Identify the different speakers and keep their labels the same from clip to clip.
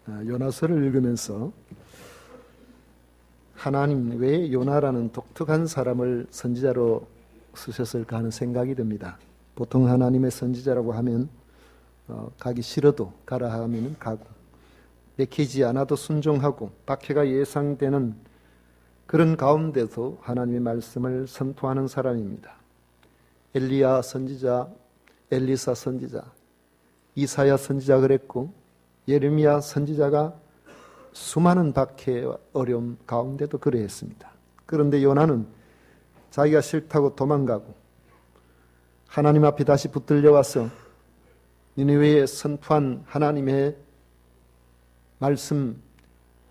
Speaker 1: 요나서를 읽으면서 하나님 왜 요나라는 독특한 사람을 선지자로 쓰셨을까 하는 생각이 듭니다. 보통 하나님의 선지자라고 하면 가기 싫어도 가라 하면 가고, 내키지 않아도 순종하고 박해가 예상되는 그런 가운데서 하나님의 말씀을 선포하는 사람입니다. 엘리야 선지자, 엘리사 선지자, 이사야 선지자 그랬고, 예레미야 선지자가 수많은 박해와 어려움 가운데도 그러했습니다. 그런데 요나는 자기가 싫다고 도망가고 하나님 앞에 다시 붙들려 와서 니느웨에 선포한 하나님의 말씀,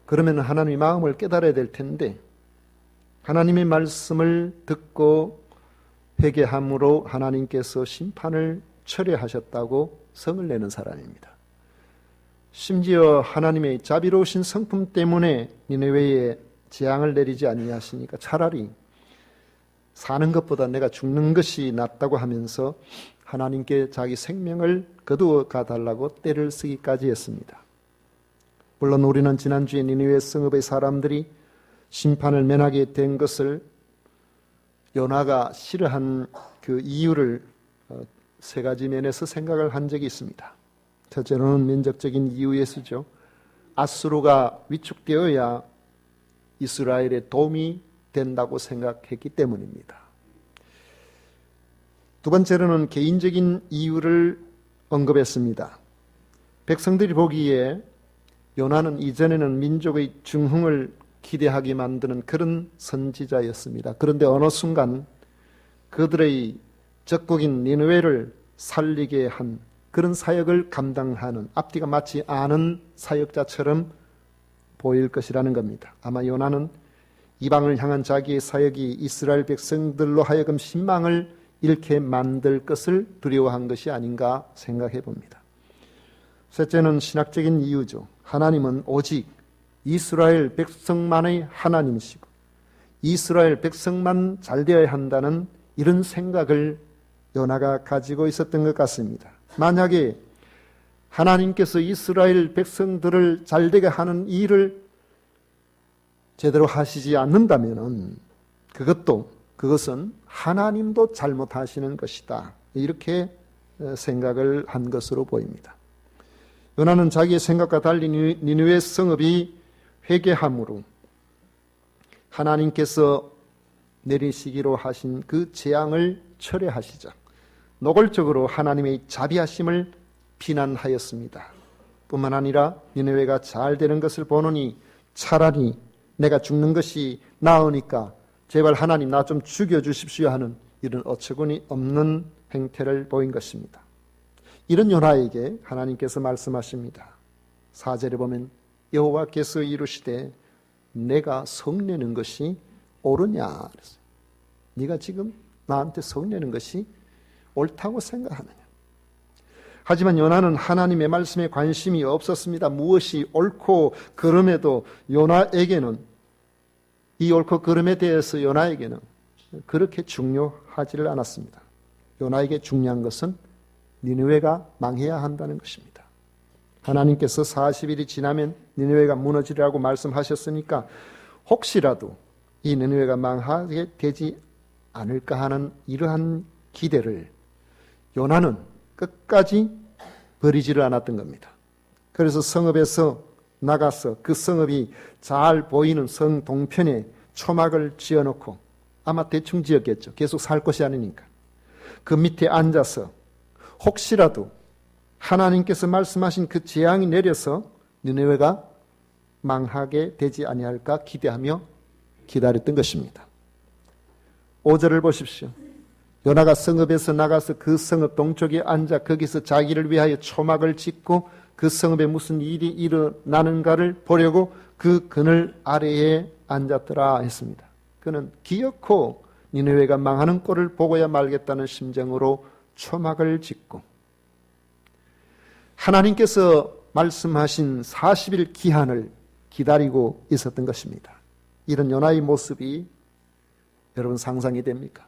Speaker 1: 그러면 하나님의 마음을 깨달아야 될 텐데 하나님의 말씀을 듣고 회개함으로 하나님께서 심판을 철회하셨다고 성을 내는 사람입니다. 심지어 하나님의 자비로우신 성품 때문에 니느웨에 재앙을 내리지 아니하시니까 차라리 사는 것보다 내가 죽는 것이 낫다고 하면서 하나님께 자기 생명을 거두어 가달라고 떼를 쓰기까지 했습니다. 물론 우리는 지난주에 니느웨 성읍의 사람들이 심판을 면하게 된 것을 요나가 싫어한 그 이유를 세 가지 면에서 생각을 한 적이 있습니다. 첫째로는 민족적인 이유에서죠. 아수르가 위축되어야 이스라엘에 도움이 된다고 생각했기 때문입니다. 두 번째로는 개인적인 이유를 언급했습니다. 백성들이 보기에 요나는 이전에는 민족의 중흥을 기대하게 만드는 그런 선지자였습니다. 그런데 어느 순간 그들의 적국인 니느웨를 살리게 한 그런 사역을 감당하는, 앞뒤가 맞지 않은 사역자처럼 보일 것이라는 겁니다. 아마 요나는 이방을 향한 자기의 사역이 이스라엘 백성들로 하여금 신망을 잃게 만들 것을 두려워한 것이 아닌가 생각해 봅니다. 셋째는 신학적인 이유죠. 하나님은 오직 이스라엘 백성만의 하나님이시고 이스라엘 백성만 잘 되어야 한다는 이런 생각을 요나가 가지고 있었던 것 같습니다. 만약에 하나님께서 이스라엘 백성들을 잘되게 하는 일을 제대로 하시지 않는다면 그것은 하나님도 잘못하시는 것이다. 이렇게 생각을 한 것으로 보입니다. 요나는 자기의 생각과 달리 니느웨 성읍이 회개함으로 하나님께서 내리시기로 하신 그 재앙을 철회하시자 노골적으로 하나님의 자비하심을 비난하였습니다. 뿐만 아니라 니느웨가 잘 되는 것을 보노니 차라리 내가 죽는 것이 나으니까 제발 하나님 나 좀 죽여주십시오 하는 이런 어처구니 없는 행태를 보인 것입니다. 이런 요나에게 하나님께서 말씀하십니다. 4절에 보면 여호와께서 이르시되 내가 성내는 것이 옳으냐 그랬어요. 네가 지금 나한테 성내는 것이 옳다고 생각하느냐. 하지만 요나는 하나님의 말씀에 관심이 없었습니다. 무엇이 옳고 그름에도 요나에게는 이 옳고 그름에 대해서 요나에게는 그렇게 중요하지를 않았습니다. 요나에게 중요한 것은 니느웨가 망해야 한다는 것입니다. 하나님께서 40일이 지나면 니느웨가 무너지리라고 말씀하셨으니까 혹시라도 이 니느웨가 망하게 되지 않을까 하는 이러한 기대를 요나는 끝까지 버리지를 않았던 겁니다. 그래서 성읍에서 나가서 그 성읍이 잘 보이는 성 동편에 초막을 지어놓고, 아마 대충 지었겠죠. 계속 살 곳이 아니니까. 그 밑에 앉아서 혹시라도 하나님께서 말씀하신 그 재앙이 내려서 니느웨가 망하게 되지 아니할까 기대하며 기다렸던 것입니다. 5절을 보십시오. 요나가 성읍에서 나가서 그 성읍 동쪽에 앉아 거기서 자기를 위하여 초막을 짓고 그 성읍에 무슨 일이 일어나는가를 보려고 그 그늘 아래에 앉았더라 했습니다. 그는 기어코 니느웨가 망하는 꼴을 보고야 말겠다는 심정으로 초막을 짓고 하나님께서 말씀하신 40일 기한을 기다리고 있었던 것입니다. 이런 요나의 모습이 여러분 상상이 됩니까?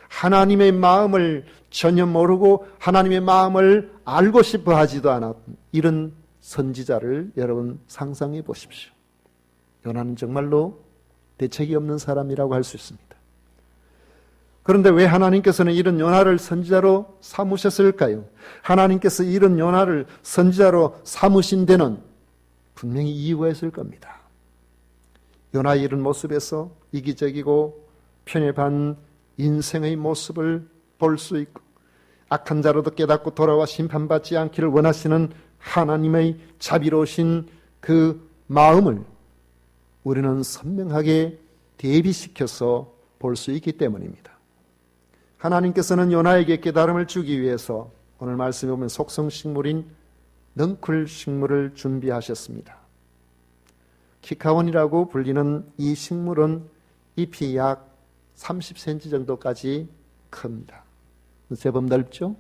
Speaker 1: 하나님의 마음을 전혀 모르고 하나님의 마음을 알고 싶어 하지도 않았던 이런 선지자를 여러분 상상해 보십시오. 요나는 정말로 대책이 없는 사람이라고 할 수 있습니다. 그런데 왜 하나님께서는 이런 요나를 선지자로 삼으셨을까요? 하나님께서 이런 요나를 선지자로 삼으신 데는 분명히 이유가 있을 겁니다. 요나의 이런 모습에서 이기적이고 편협한 인생의 모습을 볼 수 있고 악한 자로도 깨닫고 돌아와 심판받지 않기를 원하시는 하나님의 자비로우신 그 마음을 우리는 선명하게 대비시켜서 볼 수 있기 때문입니다. 하나님께서는 요나에게 깨달음을 주기 위해서 오늘 말씀에 보면 속성식물인 넝쿨 식물을 준비하셨습니다. 키카온이라고 불리는 이 식물은 잎이 약 30cm 정도까지 큽니다. 제법 넓죠?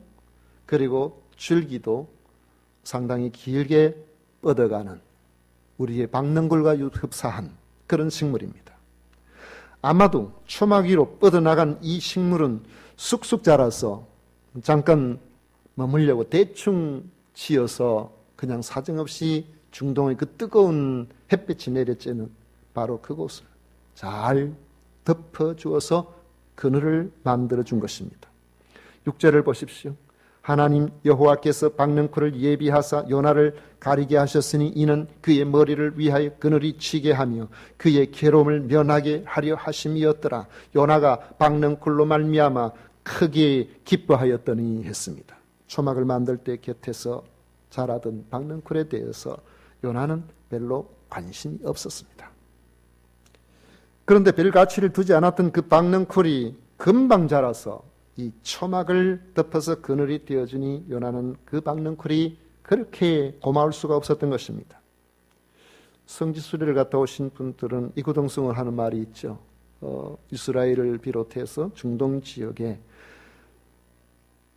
Speaker 1: 그리고 줄기도 상당히 길게 뻗어가는 우리의 박능굴과 흡사한 그런 식물입니다. 아마도 초막 위로 뻗어나간 이 식물은 쑥쑥 자라서 잠깐 머물려고 대충 지어서 그냥 사정없이 중동의 그 뜨거운 햇빛이 내려쬐는 바로 그곳을 잘 덮어주어서 그늘을 만들어준 것입니다. 6절을 보십시오. 하나님 여호와께서 박능쿨을 예비하사 요나를 가리게 하셨으니 이는 그의 머리를 위하여 그늘이 치게 하며 그의 괴로움을 면하게 하려 하심이었더라. 요나가 박능쿨로 말미암아 크게 기뻐하였더니 했습니다. 초막을 만들 때 곁에서 자라던 박능쿨에 대해서 요나는 별로 관심이 없었습니다. 그런데 별 가치를 두지 않았던 그 박능쿨이 금방 자라서 이 초막을 덮어서 그늘이 되어주니 요나는 그 박능쿨이 그렇게 고마울 수가 없었던 것입니다. 성지순례를 갔다 오신 분들은 이구동성을 하는 말이 있죠. 이스라엘을 비롯해서 중동 지역에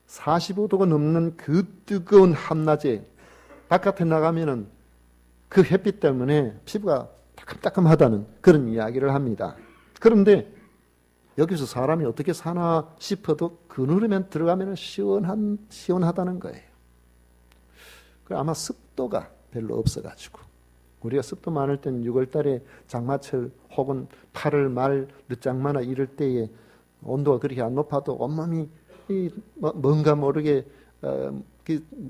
Speaker 1: 45도가 넘는 그 뜨거운 한낮에 바깥에 나가면은 그 햇빛 때문에 피부가 따끔따끔하다는 그런 이야기를 합니다. 그런데 여기서 사람이 어떻게 사나 싶어도 그늘에만 들어가면 시원하다는 거예요. 아마 습도가 별로 없어가지고 우리가 습도 많을 때는 6월달에 장마철 혹은 8월 말 늦장마나 이럴 때에 온도가 그렇게 안 높아도 온몸이 뭔가 모르게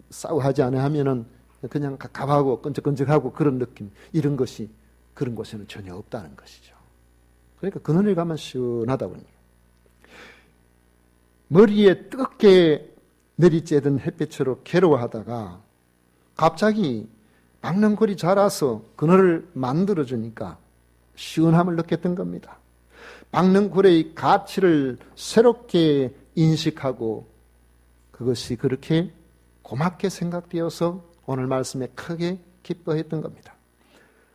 Speaker 1: 싸우하지 않아 하면은 그냥 갑갑하고 끈적끈적하고 그런 느낌, 이런 것이 그런 곳에는 전혀 없다는 것이죠. 그러니까 그늘에 가면 시원하다군요. 머리에 뜨겁게 내리쬐던 햇빛으로 괴로워하다가 갑자기 박능쿨이 자라서 그늘을 만들어주니까 시원함을 느꼈던 겁니다. 박능쿨의 가치를 새롭게 인식하고 그것이 그렇게 고맙게 생각되어서 오늘 말씀에 크게 기뻐했던 겁니다.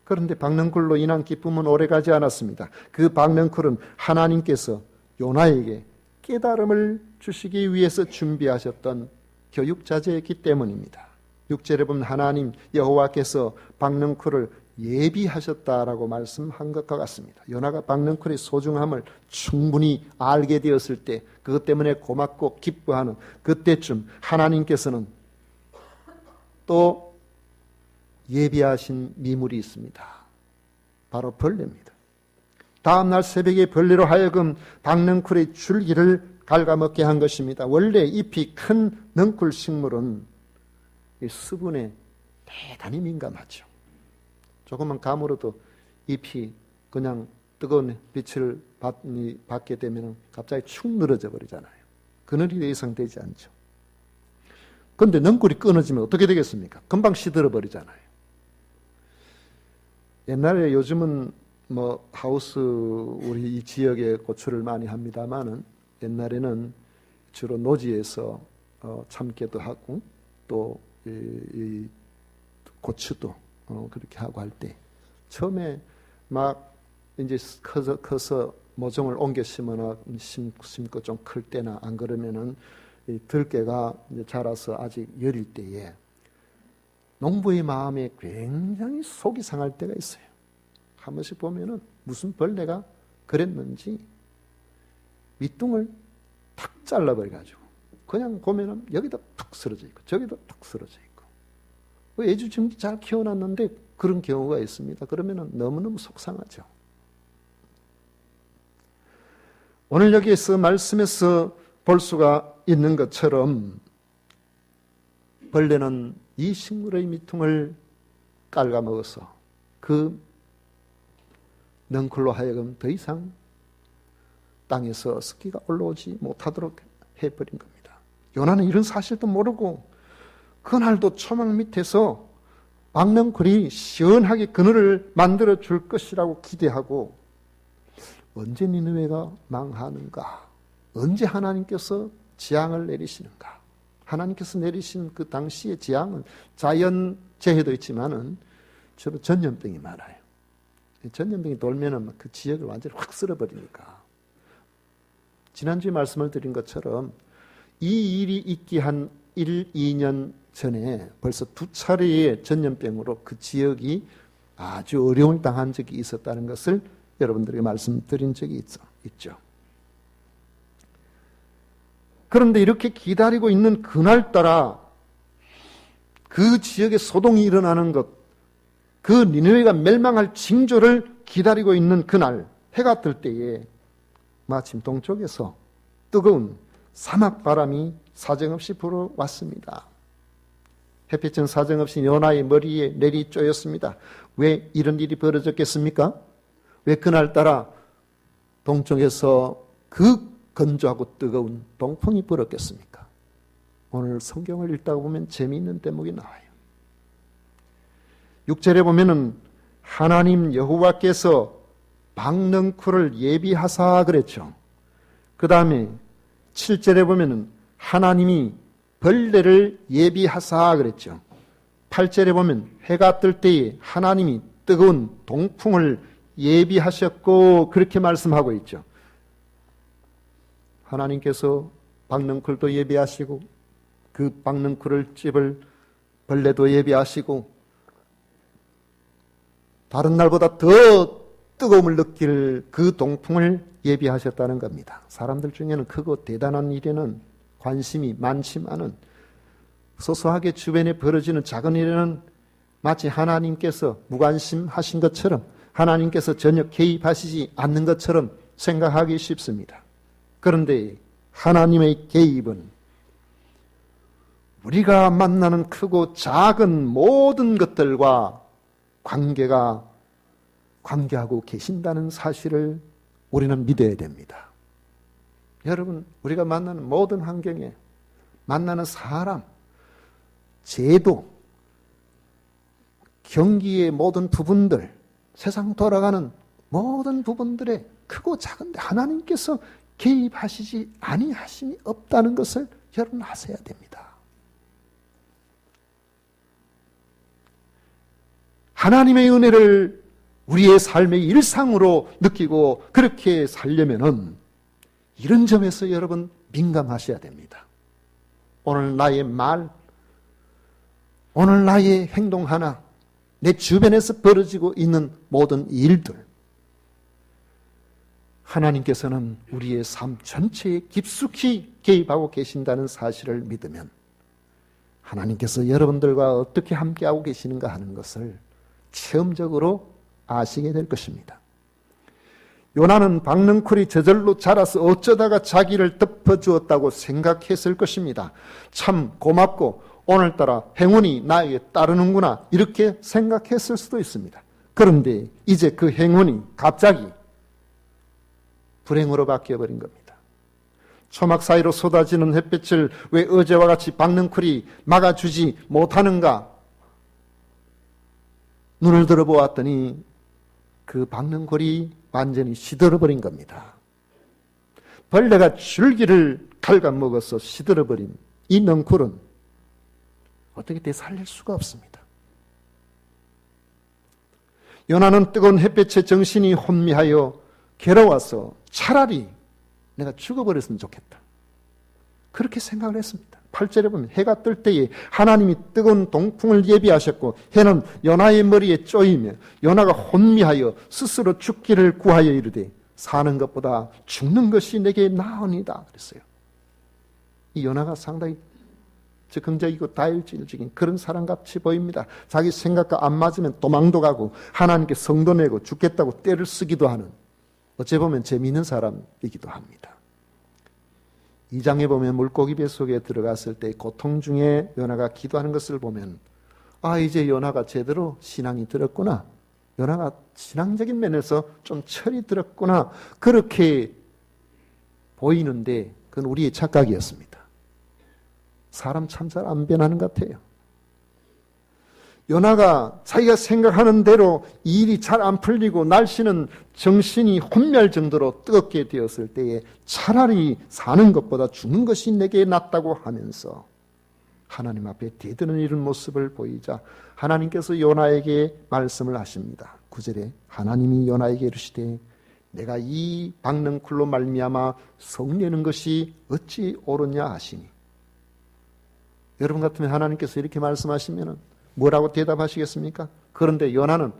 Speaker 1: 그런데 박능쿨로 인한 기쁨은 오래가지 않았습니다. 그 박능쿨은 하나님께서 요나에게 깨달음을 주시기 위해서 준비하셨던 교육자재였기 때문입니다. 6절에 보면 하나님 여호와께서 박능쿨을 예비하셨다라고 말씀한 것과 같습니다. 요나가 박능쿨의 소중함을 충분히 알게 되었을 때 그것 때문에 고맙고 기뻐하는 그때쯤 하나님께서는 또 예비하신 미물이 있습니다. 바로 벌레입니다. 다음날 새벽에 벌레로 하여금 박능쿨의 줄기를 갉아먹게 한 것입니다. 원래 잎이 큰 능쿨 식물은 이 수분에 대단히 민감하죠. 조금만 가물어도 잎이 그냥 뜨거운 빛을 받게 되면 갑자기 축 늘어져 버리잖아요. 그늘이 더 이상 되지 않죠. 그런데 능쿨이 끊어지면 어떻게 되겠습니까? 금방 시들어 버리잖아요. 옛날에 요즘은 하우스 우리 이 지역에 고추를 많이 합니다만은 옛날에는 주로 노지에서 참깨도 하고 또 이 고추도 그렇게 하고 할 때 처음에 막 이제 커서 모종을 옮겨 심고 좀 클 때나 안 그러면은 이 들깨가 이제 자라서 아직 여릴 때에 농부의 마음에 굉장히 속이 상할 때가 있어요. 한 번씩 보면은 무슨 벌레가 그랬는지 밑둥을 탁 잘라버려가지고 그냥 보면은 여기다 툭 쓰러져 있고 저기다 툭 쓰러져 있고 애지중지 잘 키워놨는데 그런 경우가 있습니다. 그러면 너무너무 속상하죠. 오늘 여기에서 말씀에서 볼 수가 있는 것처럼 벌레는 이 식물의 미퉁을 깔아먹어서 그 넝쿨로 하여금 더 이상 땅에서 습기가 올라오지 못하도록 해버린 겁니다. 요나는 이런 사실도 모르고 그날도 초막 밑에서 박넝쿨이 시원하게 그늘을 만들어 줄 것이라고 기대하고 언제 니느웨가 망하는가? 언제 하나님께서 재앙을 내리시는가? 하나님께서 내리신 그 당시의 재앙은 자연재해도 있지만은 주로 전염병이 많아요. 전염병이 돌면은 그 지역을 완전히 확 쓸어버리니까. 지난주에 말씀을 드린 것처럼 이 일이 있기 한 1, 2년 전에 벌써 2차례의 전염병으로 그 지역이 아주 어려움을 당한 적이 있었다는 것을 여러분들에게 말씀드린 적이 있죠. 그런데 이렇게 기다리고 있는 그날따라 그 지역에 소동이 일어나는 것, 그 니느웨가 멸망할 징조를 기다리고 있는 그날 해가 뜰 때에 마침 동쪽에서 뜨거운 사막 바람이 사정없이 불어왔습니다. 햇빛은 사정없이 요나의 머리에 내리 쪼였습니다. 왜 이런 일이 벌어졌겠습니까? 왜 그날따라 동쪽에서 그 건조하고 뜨거운 동풍이 불었겠습니까? 오늘 성경을 읽다 보면 재미있는 대목이 나와요. 6절에 보면은 하나님 여호와께서 박넝쿨을 예비하사 그랬죠. 그 다음에 7절에 보면은 하나님이 벌레를 예비하사 그랬죠. 8절에 보면 해가 뜰 때에 하나님이 뜨거운 동풍을 예비하셨고 그렇게 말씀하고 있죠. 하나님께서 박넝쿨도 예비하시고 그 박넝쿨을 찝을 벌레도 예비하시고 다른 날보다 더 뜨거움을 느낄 그 동풍을 예비하셨다는 겁니다. 사람들 중에는 크고 대단한 일에는 관심이 많지만은 소소하게 주변에 벌어지는 작은 일에는 마치 하나님께서 무관심하신 것처럼 하나님께서 전혀 개입하시지 않는 것처럼 생각하기 쉽습니다. 그런데 하나님의 개입은 우리가 만나는 크고 작은 모든 것들과 관계하고 계신다는 사실을 우리는 믿어야 됩니다. 여러분, 우리가 만나는 모든 환경에 만나는 사람, 제도, 경기의 모든 부분들, 세상 돌아가는 모든 부분들에 크고 작은데 하나님께서 개입하시지 아니하심이 없다는 것을 여러분 아셔야 됩니다. 하나님의 은혜를 우리의 삶의 일상으로 느끼고 그렇게 살려면은 이런 점에서 여러분 민감하셔야 됩니다. 오늘 나의 말, 오늘 나의 행동 하나, 내 주변에서 벌어지고 있는 모든 일들, 하나님께서는 우리의 삶 전체에 깊숙이 개입하고 계신다는 사실을 믿으면 하나님께서 여러분들과 어떻게 함께하고 계시는가 하는 것을 체험적으로 아시게 될 것입니다. 요나는 박넝쿨이 저절로 자라서 어쩌다가 자기를 덮어주었다고 생각했을 것입니다. 참 고맙고 오늘따라 행운이 나에게 따르는구나 이렇게 생각했을 수도 있습니다. 그런데 이제 그 행운이 갑자기 불행으로 바뀌어버린 겁니다. 초막 사이로 쏟아지는 햇빛을 왜 어제와 같이 박넝쿨이 막아주지 못하는가? 눈을 들어보았더니 그 박넝쿨이 완전히 시들어버린 겁니다. 벌레가 줄기를 갉아먹어서 시들어버린 이 넝쿨은 어떻게 되살릴 수가 없습니다. 요나는 뜨거운 햇빛에 정신이 혼미하여 괴로워서 차라리 내가 죽어버렸으면 좋겠다. 그렇게 생각을 했습니다. 8절에 보면 해가 뜰 때에 하나님이 뜨거운 동풍을 예비하셨고 해는 요나의 머리에 쪼이며 요나가 혼미하여 스스로 죽기를 구하여 이르되 사는 것보다 죽는 것이 내게 나으니다 그랬어요. 이 요나가 상당히 즉흥적이고 다혈질적인 그런 사람같이 보입니다. 자기 생각과 안 맞으면 도망도 가고 하나님께 성도 내고 죽겠다고 떼를 쓰기도 하는, 어째 보면 재미있는 사람이기도 합니다. 2장에 보면 물고기 뱃속에 들어갔을 때 고통 중에 요나가 기도하는 것을 보면 이제 요나가 제대로 신앙이 들었구나, 요나가 신앙적인 면에서 좀 철이 들었구나, 그렇게 보이는데 그건 우리의 착각이었습니다. 사람 참 잘 안 변하는 것 같아요. 요나가 자기가 생각하는 대로 일이 잘 안 풀리고 날씨는 정신이 혼미할 정도로 뜨겁게 되었을 때에 차라리 사는 것보다 죽는 것이 내게 낫다고 하면서 하나님 앞에 대드는 이런 모습을 보이자 하나님께서 요나에게 말씀을 하십니다. 9절에 하나님이 요나에게 이르시되 내가 이 박넝쿨로 말미암아 성내는 것이 어찌 옳으냐 하시니. 여러분 같으면 하나님께서 이렇게 말씀하시면 뭐라고 대답하시겠습니까? 그런데 요나는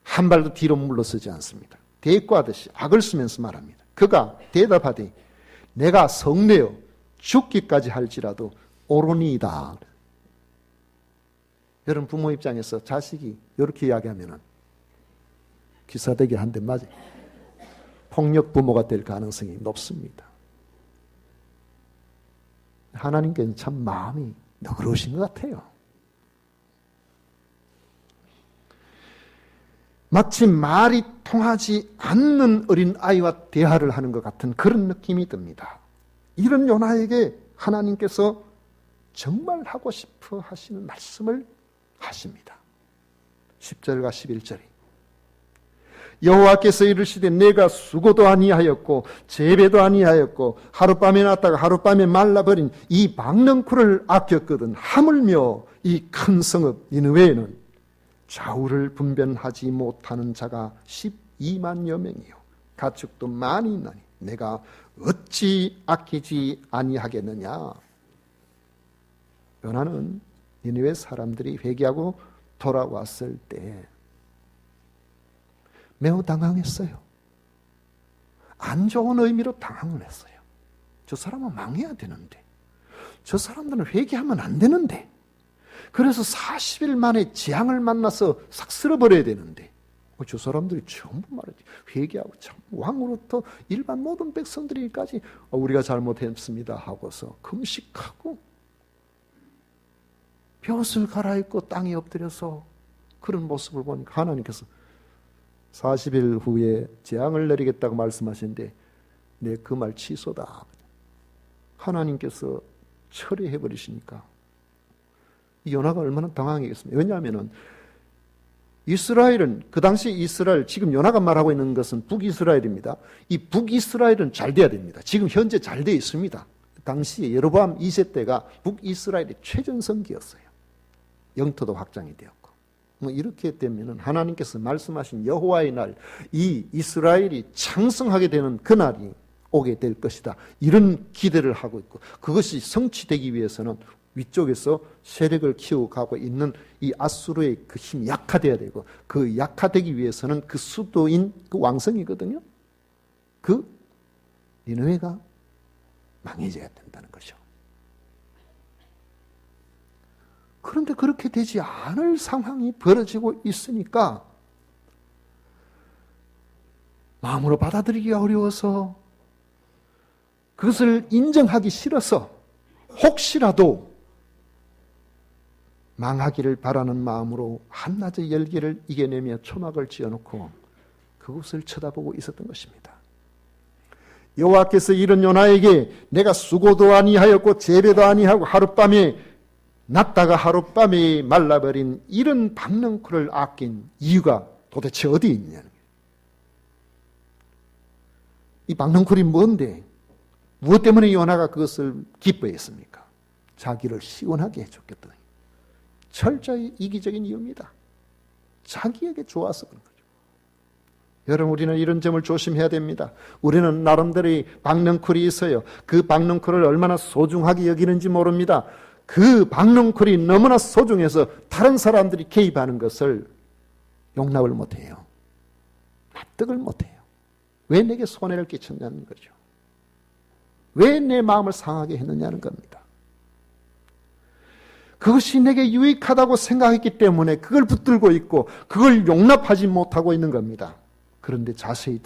Speaker 1: 한 발도 뒤로 물러서지 않습니다. 대꾸하듯이 악을 쓰면서 말합니다. 그가 대답하되 내가 성내어 죽기까지 할지라도 옳으니이다. 여러분 부모 입장에서 자식이 이렇게 이야기하면 기사대기 한 대 맞아요. 폭력 부모가 될 가능성이 높습니다. 하나님께는 참 마음이 너그러우신 것 같아요. 마치 말이 통하지 않는 어린아이와 대화를 하는 것 같은 그런 느낌이 듭니다. 이런 요나에게 하나님께서 정말 하고 싶어 하시는 말씀을 하십니다. 10절과 11절이 여호와께서 이르시되 내가 수고도 아니하였고 재배도 아니하였고 하룻밤에 났다가 하룻밤에 말라버린 이 박넝쿨을 아꼈거든 하물며 이 큰 성읍 니느웨에는 좌우를 분별하지 못하는 자가 12만여 명이요 가축도 많이 있나니 내가 어찌 아끼지 아니하겠느냐. 요나는 니느웨 사람들이 회개하고 돌아왔을 때 매우 당황했어요. 안 좋은 의미로 당황을 했어요. 저 사람은 망해야 되는데, 저 사람들은 회개하면 안 되는데, 그래서 40일 만에 재앙을 만나서 싹 쓸어버려야 되는데 저 사람들이 전부 말이지 회개하고 참 왕으로부터 일반 모든 백성들이까지 우리가 잘못했습니다 하고서 금식하고 벼옷을 갈아입고 땅에 엎드려서 그런 모습을 보니까 하나님께서 40일 후에 재앙을 내리겠다고 말씀하시는데 내 그 말 취소다. 하나님께서 처리해버리시니까 요나가 얼마나 당황했겠습니까? 왜냐하면 이스라엘은 그 당시 이스라엘, 지금 요나가 말하고 있는 것은 북이스라엘입니다. 이 북이스라엘은 잘 돼야 됩니다. 지금 현재 잘 되어 있습니다. 당시에 여로보암 2세 때가 북이스라엘의 최전성기였어요. 영토도 확장이 되었고 이렇게 되면 하나님께서 말씀하신 여호와의 날, 이 이스라엘이 창성하게 되는 그날이 오게 될 것이다. 이런 기대를 하고 있고 그것이 성취되기 위해서는 위쪽에서 세력을 키워가고 있는 이 아수르의 그 힘이 약화되어야 되고 그 약화되기 위해서는 그 수도인 그 왕성이거든요. 그 니느웨가 망해져야 된다는 거죠. 그런데 그렇게 되지 않을 상황이 벌어지고 있으니까 마음으로 받아들이기가 어려워서 그것을 인정하기 싫어서 혹시라도 망하기를 바라는 마음으로 한낮의 열기를 이겨내며 초막을 지어놓고 그곳을 쳐다보고 있었던 것입니다. 여호와께서 이런 요나에게 내가 수고도 아니하였고 재배도 아니하고 하룻밤에 났다가 하룻밤에 말라버린 이런 박넝쿨을 아낀 이유가 도대체 어디에 있느냐는 거예요. 이 박넝쿨이 뭔데? 무엇 때문에 요나가 그것을 기뻐했습니까? 자기를 시원하게 해줬겠다. 철저히 이기적인 이유입니다. 자기에게 좋아서 그런 거죠. 여러분 우리는 이런 점을 조심해야 됩니다. 우리는 나름대로의 박넝쿨이 있어요. 그 박넝쿨을 얼마나 소중하게 여기는지 모릅니다. 그 박넝쿨이 너무나 소중해서 다른 사람들이 개입하는 것을 용납을 못해요. 납득을 못해요. 왜 내게 손해를 끼쳤냐는 거죠. 왜 내 마음을 상하게 했느냐는 겁니다. 그것이 내게 유익하다고 생각했기 때문에 그걸 붙들고 있고 그걸 용납하지 못하고 있는 겁니다. 그런데 자세히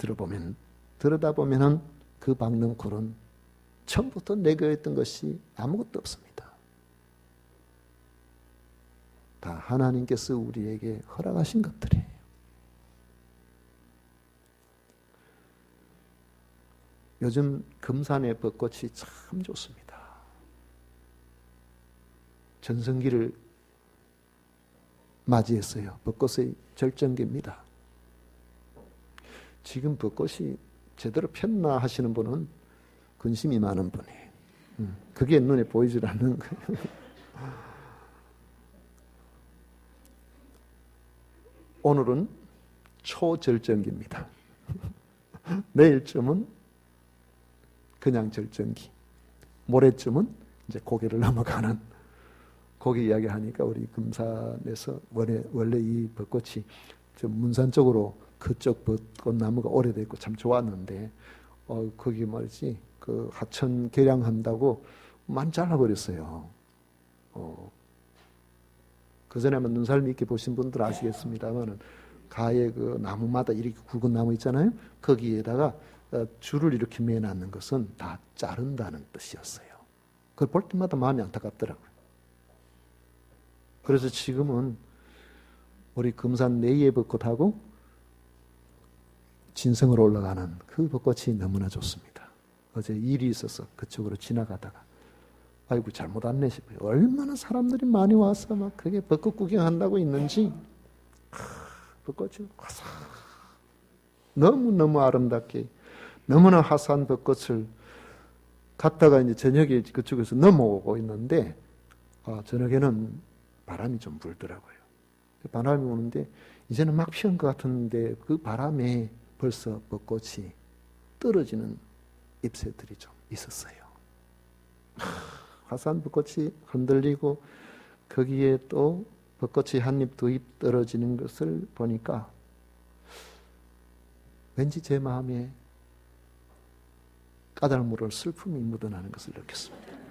Speaker 1: 들여다보면 그 박는 굴은 처음부터 내게 있던 것이 아무것도 없습니다. 다 하나님께서 우리에게 허락하신 것들이에요. 요즘 금산의 벚꽃이 참 좋습니다. 전성기를 맞이했어요. 벚꽃의 절정기입니다. 지금 벚꽃이 제대로 폈나 하시는 분은 근심이 많은 분이에요. 그게 눈에 보이질 않는 거예요. 오늘은 초절정기입니다. 내일쯤은 그냥 절정기, 모레쯤은 이제 고개를 넘어가는, 고개 이야기하니까 우리 금산에서 원래 이 벚꽃이 좀 문산 쪽으로 그쪽 벚꽃나무가 오래됐고 참 좋았는데 거기 말이지 그 하천 개량한다고 많이 잘라버렸어요. 그전에만 눈살 깊게 보신 분들 아시겠습니다만은 가에 그 나무마다 이렇게 굵은 나무 있잖아요. 거기에다가 줄을 이렇게 매놨는 것은 다 자른다는 뜻이었어요. 그걸 볼 때마다 마음이 안타깝더라고요. 그래서 지금은 우리 금산 내의 벚꽃하고 진성으로 올라가는 그 벚꽃이 너무나 좋습니다. 어제 일이 있어서 그쪽으로 지나가다가 아이고 잘못 왔네 싶어요. 얼마나 사람들이 많이 와서 막 그게 벚꽃 구경한다고 있는지 벚꽃이 화사 너무너무 아름답게 너무나 화사한 벚꽃을 갔다가 이제 저녁에 그쪽에서 넘어오고 있는데 저녁에는 바람이 좀 불더라고요. 바람이 오는데 이제는 막 피는 것 같은데 그 바람에 벌써 벚꽃이 떨어지는 잎새들이 좀 있었어요. 화사한 벚꽃이 흔들리고 거기에 또 벚꽃이 한 잎 두 잎 떨어지는 것을 보니까 왠지 제 마음에 까닭 모를 슬픔이 묻어나는 것을 느꼈습니다.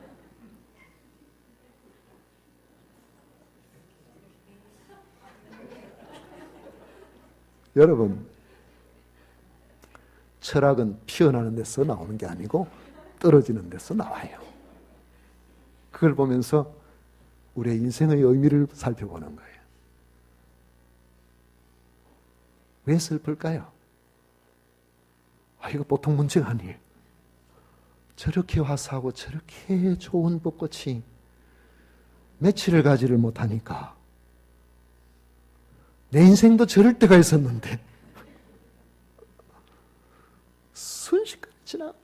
Speaker 1: 여러분, 철학은 피어나는 데서 나오는 게 아니고 떨어지는 데서 나와요. 그걸 보면서 우리의 인생의 의미를 살펴보는 거예요. 왜 슬플까요? 이거 보통 문제가 아니에요. 저렇게 화사하고 저렇게 좋은 벚꽃이 며칠을 가지를 못하니까 내 인생도 저럴 때가 있었는데 순식간에 지나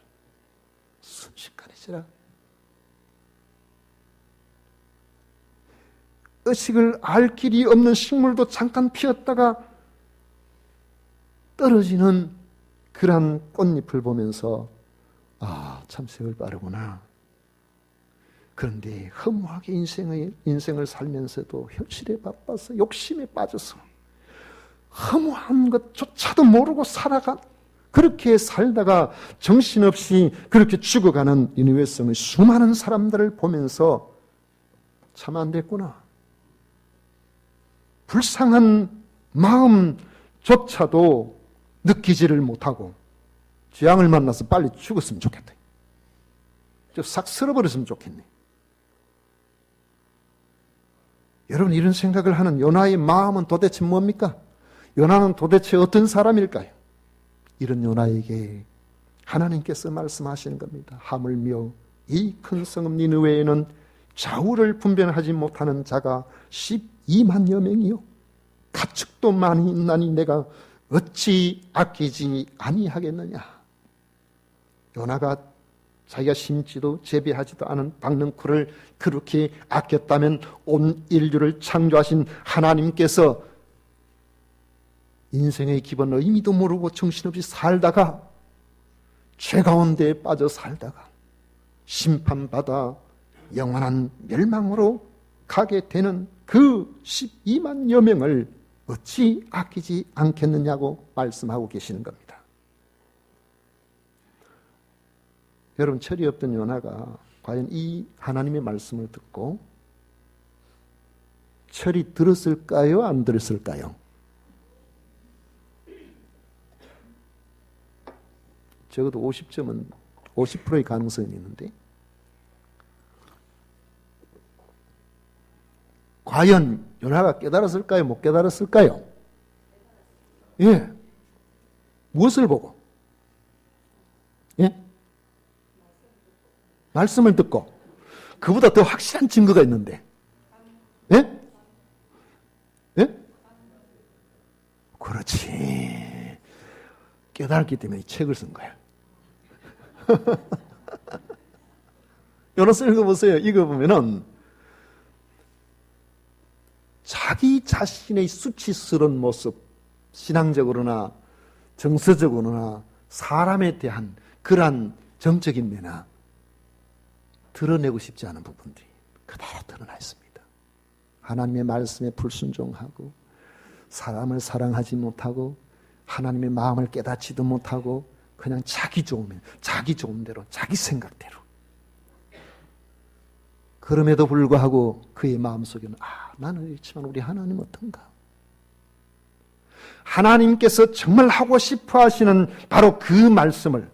Speaker 1: 의식을 알 길이 없는 식물도 잠깐 피었다가 떨어지는 그러한 꽃잎을 보면서 참 세월 빠르구나. 그런데 허무하게 인생을 살면서도 현실에 바빠서 욕심에 빠져서 허무한 것조차도 모르고 그렇게 살다가 정신없이 그렇게 죽어가는 인외성의 수많은 사람들을 보면서 참 안 됐구나. 불쌍한 마음조차도 느끼지를 못하고 재앙을 만나서 빨리 죽었으면 좋겠다. 싹 쓸어버렸으면 좋겠네. 여러분, 이런 생각을 하는 요나의 마음은 도대체 뭡니까? 요나는 도대체 어떤 사람일까요? 이런 요나에게 하나님께서 말씀하시는 겁니다. 하물며 이 큰 성읍 니느웨에는 좌우를 분별하지 못하는 자가 12만여 명이요 가축도 많이 있나니 내가 어찌 아끼지 아니하겠느냐. 요나가 자기가 심지도 재배하지도 않은 박능쿨을 그렇게 아꼈다면 온 인류를 창조하신 하나님께서 인생의 기본 의미도 모르고 정신없이 살다가 죄 가운데 빠져 살다가 심판받아 영원한 멸망으로 가게 되는 그 12만여 명을 어찌 아끼지 않겠느냐고 말씀하고 계시는 겁니다. 여러분, 철이 없던 요나가 과연 이 하나님의 말씀을 듣고 철이 들었을까요? 안 들었을까요? 적어도 50점은 50%의 가능성이 있는데 과연 요나가 깨달았을까요? 못 깨달았을까요? 예. 무엇을 보고? 예? 말씀을 듣고. 그보다 더 확실한 증거가 있는데. 예? 예? 그렇지. 깨달았기 때문에 이 책을 쓴 거야. 요나서 읽어보세요. 읽어보면은 자기 자신의 수치스러운 모습, 신앙적으로나 정서적으로나 사람에 대한 그러한 정적인 면나 드러내고 싶지 않은 부분들이 그대로 드러나 있습니다. 하나님의 말씀에 불순종하고 사람을 사랑하지 못하고 하나님의 마음을 깨닫지도 못하고 그냥 자기 좋은 대로 자기 생각대로 그럼에도 불구하고 그의 마음속에는 나는 이렇지만 우리 하나님 어떤가? 하나님께서 정말 하고 싶어 하시는 바로 그 말씀을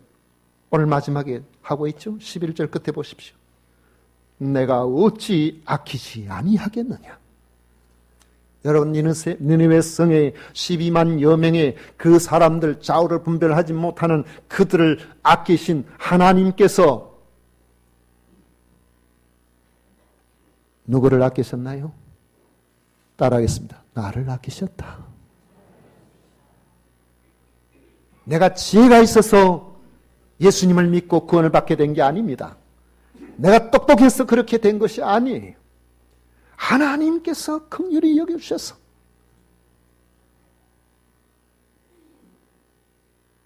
Speaker 1: 오늘 마지막에 하고 있죠. 11절 끝에 보십시오. 내가 어찌 아끼지 아니하겠느냐. 여러분, 니느웨 성에 12만여 명의 그 사람들, 좌우를 분별하지 못하는 그들을 아끼신 하나님께서 누구를 아끼셨나요? 따라하겠습니다. 나를 아끼셨다. 내가 지혜가 있어서 예수님을 믿고 구원을 받게 된 게 아닙니다. 내가 똑똑해서 그렇게 된 것이 아니에요. 하나님께서 긍휼히 여겨주셔서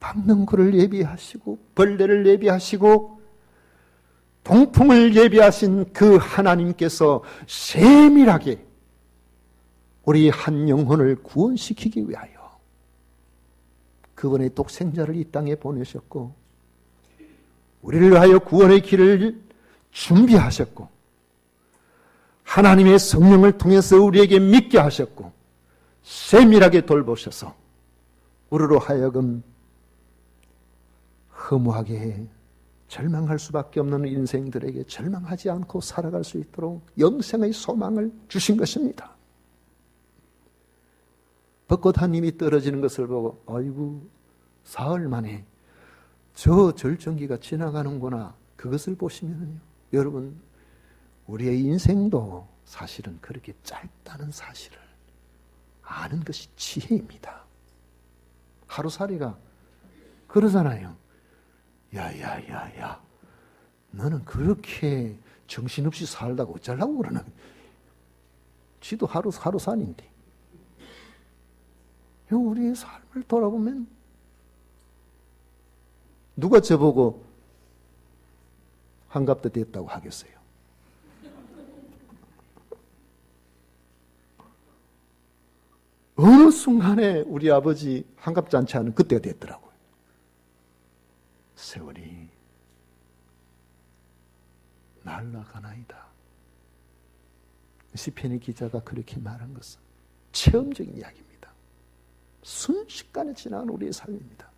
Speaker 1: 박능구를 예비하시고 벌레를 예비하시고 동풍을 예비하신 그 하나님께서 세밀하게 우리 한 영혼을 구원시키기 위하여 그분의 독생자를 이 땅에 보내셨고 우리를 위하여 구원의 길을 준비하셨고 하나님의 성령을 통해서 우리에게 믿게 하셨고 세밀하게 돌보셔서 우리로 하여금 허무하게 절망할 수밖에 없는 인생들에게 절망하지 않고 살아갈 수 있도록 영생의 소망을 주신 것입니다. 벚꽃 한 입이 떨어지는 것을 보고 아이고 사흘 만에 저 절정기가 지나가는구나. 그것을 보시면요, 여러분 우리의 인생도 사실은 그렇게 짧다는 사실을 아는 것이 지혜입니다. 하루살이가 그러잖아요. 야야야야, 너는 그렇게 정신없이 살다가 어쩌려고 그러나? 지도 하루살인데. 우리의 삶을 돌아보면 누가 저보고 한갑도 됐다고 하겠어요? 어느 순간에 우리 아버지 한갑잔치 하는 그때가 됐더라고요. 세월이 날아가나이다. 시편의 기자가 그렇게 말한 것은 체험적인 이야기입니다. 순식간에 지나간 우리의 삶입니다.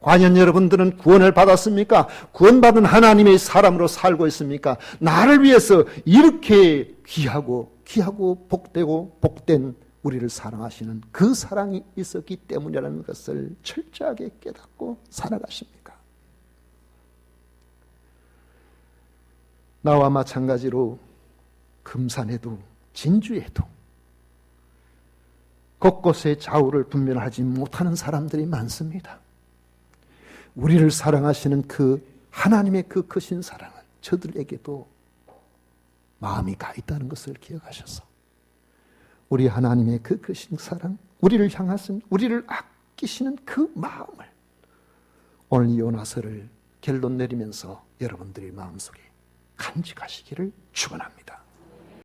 Speaker 1: 과연 여러분들은 구원을 받았습니까? 구원받은 하나님의 사람으로 살고 있습니까? 나를 위해서 이렇게 귀하고 복되고 복된 우리를 사랑하시는 그 사랑이 있었기 때문이라는 것을 철저하게 깨닫고 살아가십니까? 나와 마찬가지로 금산에도 진주에도 곳곳에 좌우를 분별하지 못하는 사람들이 많습니다. 우리를 사랑하시는 그 하나님의 그 크신 사랑은 저들에게도 마음이 가 있다는 것을 기억하셔서 우리 하나님의 그 크신 사랑, 우리를 향하신, 우리를 아끼시는 그 마음을 오늘 요나서를 결론 내리면서 여러분들의 마음속에 간직하시기를 축원합니다.